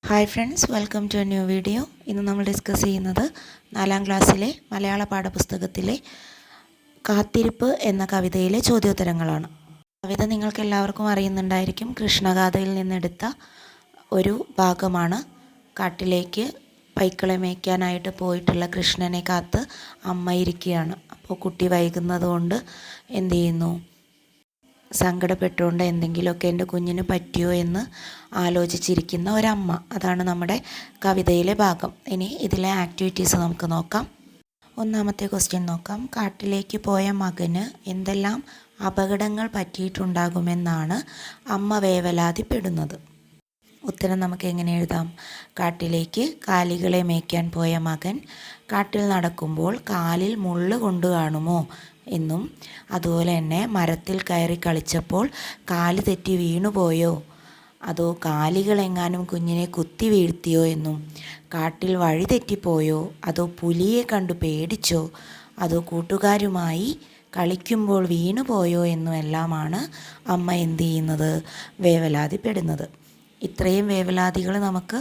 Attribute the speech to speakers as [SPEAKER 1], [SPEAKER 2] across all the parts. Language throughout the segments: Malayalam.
[SPEAKER 1] Hi friends, welcome to a new video. ഇന്ന് നമ്മൾ ഡിസ്കസ് ചെയ്യുന്നത് 4ാം ക്ലാസ്സിലെ മലയാള പാഠപുസ്തകത്തിലെ കാത്തിരിപ്പ് എന്ന കവിതയിലെ ചോദ്യോത്തരങ്ങളാണ്. കവിത നിങ്ങൾക്ക് എല്ലാവർക്കും അറിയുന്നുണ്ടായിരിക്കും. കൃഷ്ണഗാഥയിൽ നിന്നെടുത്ത ഒരു ഭാഗമാണ്. കാട്ടിലേക്ക് പൈക്കളെ മേയ്ക്കാനായിട്ട് പോയിട്ടുള്ള കൃഷ്ണനെ കാത്ത് അമ്മ ഇരിക്കുകയാണ്. അപ്പോൾ കുട്ടി വൈകുന്നത് കൊണ്ട് എന്ത് ചെയ്യുന്നു? സങ്കടപ്പെട്ടുകൊണ്ട് എന്തെങ്കിലുമൊക്കെ എൻ്റെ കുഞ്ഞിന് പറ്റിയോ എന്ന് ആലോചിച്ചിരിക്കുന്ന ഒരമ്മ. അതാണ് നമ്മുടെ കവിതയിലെ ഭാഗം. ഇനി ഇതിലെ ആക്ടിവിറ്റീസ് നമുക്ക് നോക്കാം. ഒന്നാമത്തെ ക്വസ്റ്റ്യൻ നോക്കാം. കാട്ടിലേക്ക് പോയ മകന് എന്തെല്ലാം അപകടങ്ങൾ പറ്റിയിട്ടുണ്ടാകുമെന്നാണ് അമ്മ വേവലാതിപ്പെടുന്നത്? ഉത്തരം നമുക്ക് എങ്ങനെ എഴുതാം? കാട്ടിലേക്ക് കാലികളെ മേയ്ക്കാൻ പോയ മകൻ കാട്ടിൽ നടക്കുമ്പോൾ കാലിൽ മുള്ള് കൊണ്ട് കാണുമോ എന്നും, അതുപോലെ തന്നെ മരത്തിൽ കയറി കളിച്ചപ്പോൾ കാല് തെറ്റി വീണുപോയോ, അതോ കാലികളെങ്ങാനും കുഞ്ഞിനെ കുത്തി വീഴ്ത്തിയോ എന്നും, കാട്ടിൽ വഴി തെറ്റിപ്പോയോ, അതോ പുലിയെ കണ്ടു പേടിച്ചോ, അതോ കൂട്ടുകാരുമായി കളിക്കുമ്പോൾ വീണുപോയോ എന്നുമെല്ലാമാണ് അമ്മ എന്ത് ചെയ്യുന്നത്? വേവലാതിപ്പെടുന്നത്. ഇത്രയും വേവലാതികൾ നമുക്ക്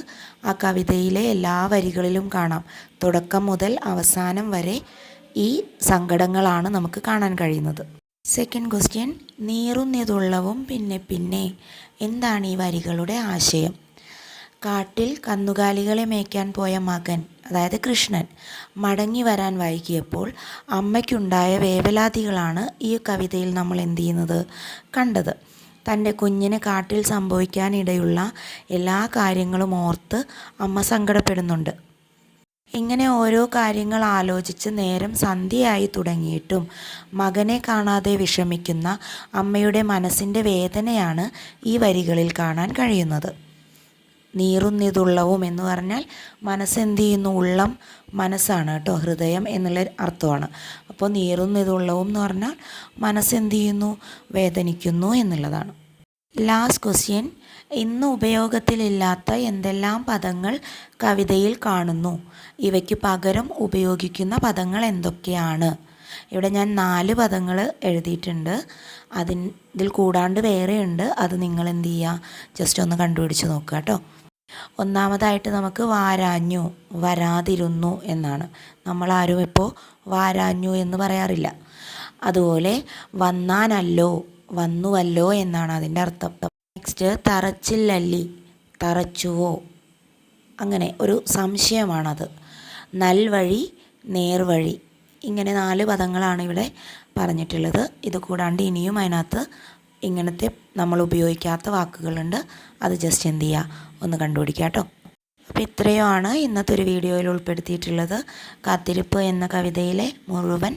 [SPEAKER 1] ആ കവിതയിലെ എല്ലാ വരികളിലും കാണാം. തുടക്കം മുതൽ അവസാനം വരെ ഈ സങ്കടങ്ങളാണ് നമുക്ക് കാണാൻ കഴിയുന്നത്. സെക്കൻഡ് ക്വസ്റ്റ്യൻ, നീറുന്നതുള്ളവും പിന്നെ പിന്നെ. എന്താണ് ഈ വരികളുടെ ആശയം? കാട്ടിൽ കന്നുകാലികളെ മേയ്ക്കാൻ പോയ മകൻ, അതായത് കൃഷ്ണൻ, മടങ്ങി വരാൻ വൈകിയപ്പോൾ അമ്മയ്ക്കുണ്ടായ വേവലാതികളാണ് ഈ കവിതയിൽ നമ്മൾ എന്ത് ചെയ്യുന്നത്? കണ്ടത്. തൻ്റെ കുഞ്ഞിന് കാട്ടിൽ സംഭവിക്കാനിടയുള്ള എല്ലാ കാര്യങ്ങളും ഓർത്ത് അമ്മ സങ്കടപ്പെടുന്നുണ്ട്. ഇങ്ങനെ ഓരോ കാര്യങ്ങൾ ആലോചിച്ച് നേരം സന്ധ്യയായി തുടങ്ങിയിട്ടും മകനെ കാണാതെ വിഷമിക്കുന്ന അമ്മയുടെ മനസ്സിൻ്റെ വേദനയാണ് ഈ വരികളിൽ കാണാൻ കഴിയുന്നത്. നീറുന്നതുള്ളവും എന്ന് പറഞ്ഞാൽ മനസ്സെന്ത് ചെയ്യുന്നു? ഉള്ളം മനസ്സാണ് കേട്ടോ, ഹൃദയം എന്നുള്ള അർത്ഥമാണ്. അപ്പോൾ നീറുന്നതുള്ളവും എന്ന് പറഞ്ഞാൽ മനസ്സെന്ത് ചെയ്യുന്നു? വേദനിക്കുന്നു എന്നുള്ളതാണ്. ലാസ്റ്റ് ക്വസ്റ്റ്യൻ, ഇന്ന് ഉപയോഗത്തിലില്ലാത്ത എന്തെല്ലാം പദങ്ങൾ കവിതയിൽ കാണുന്നു? ഇവയ്ക്ക് പകരം ഉപയോഗിക്കുന്ന പദങ്ങൾ എന്തൊക്കെയാണ്? ഇവിടെ ഞാൻ 4 പദങ്ങൾ എഴുതിയിട്ടുണ്ട്. ഇതിൽ കൂടാണ്ട് വേറെയുണ്ട്. അത് നിങ്ങൾ എന്ത് ചെയ്യുക? ജസ്റ്റ് ഒന്ന് കണ്ടുപിടിച്ച് നോക്കുക കേട്ടോ. ഒന്നാമതായിട്ട് നമുക്ക് വാരാഞ്ഞു, വരാതിരുന്നു എന്നാണ്. നമ്മളാരും ഇപ്പോൾ വാരാഞ്ഞു എന്ന് പറയാറില്ല. അതുപോലെ വന്നാനല്ലോ, വന്നുവല്ലോ എന്നാണ് അതിൻ്റെ അർത്ഥം. നെക്സ്റ്റ് തറച്ചില്ലല്ലി, തറച്ചുവോ, അങ്ങനെ ഒരു സംശയമാണത്. നൽവഴി, നേർവഴി, ഇങ്ങനെ 4 പദങ്ങളാണ് ഇവിടെ പറഞ്ഞിട്ടുള്ളത്. ഇത് കൂടാണ്ട് ഇനിയും അതിനകത്ത് ഇങ്ങനത്തെ നമ്മൾ ഉപയോഗിക്കാത്ത വാക്കുകളുണ്ട്. അത് ജസ്റ്റ് എന്ത് ചെയ്യുക? ഒന്ന് കണ്ടുപിടിക്കുക കേട്ടോ. അപ്പോൾ ഇത്രയുമാണ് ഇന്നത്തെ ഒരു വീഡിയോയിൽ ഉൾപ്പെടുത്തിയിട്ടുള്ളത്. കാത്തിരിപ്പ് എന്ന കവിതയിലെ മുഴുവൻ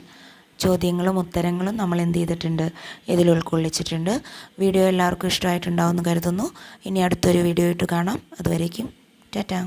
[SPEAKER 1] ചോദ്യങ്ങളും ഉത്തരങ്ങളും നമ്മൾ എന്ത് ചെയ്തിട്ടുണ്ട്? ഇതിൽ ഉൾക്കൊള്ളിച്ചിട്ടുണ്ട്. വീഡിയോ എല്ലാവർക്കും ഇഷ്ടമായിട്ടുണ്ടാവുമെന്ന് കരുതുന്നു. ഇനി അടുത്തൊരു വീഡിയോ ആയിട്ട് കാണാം. അതുവരേക്കും ടാറ്റാ.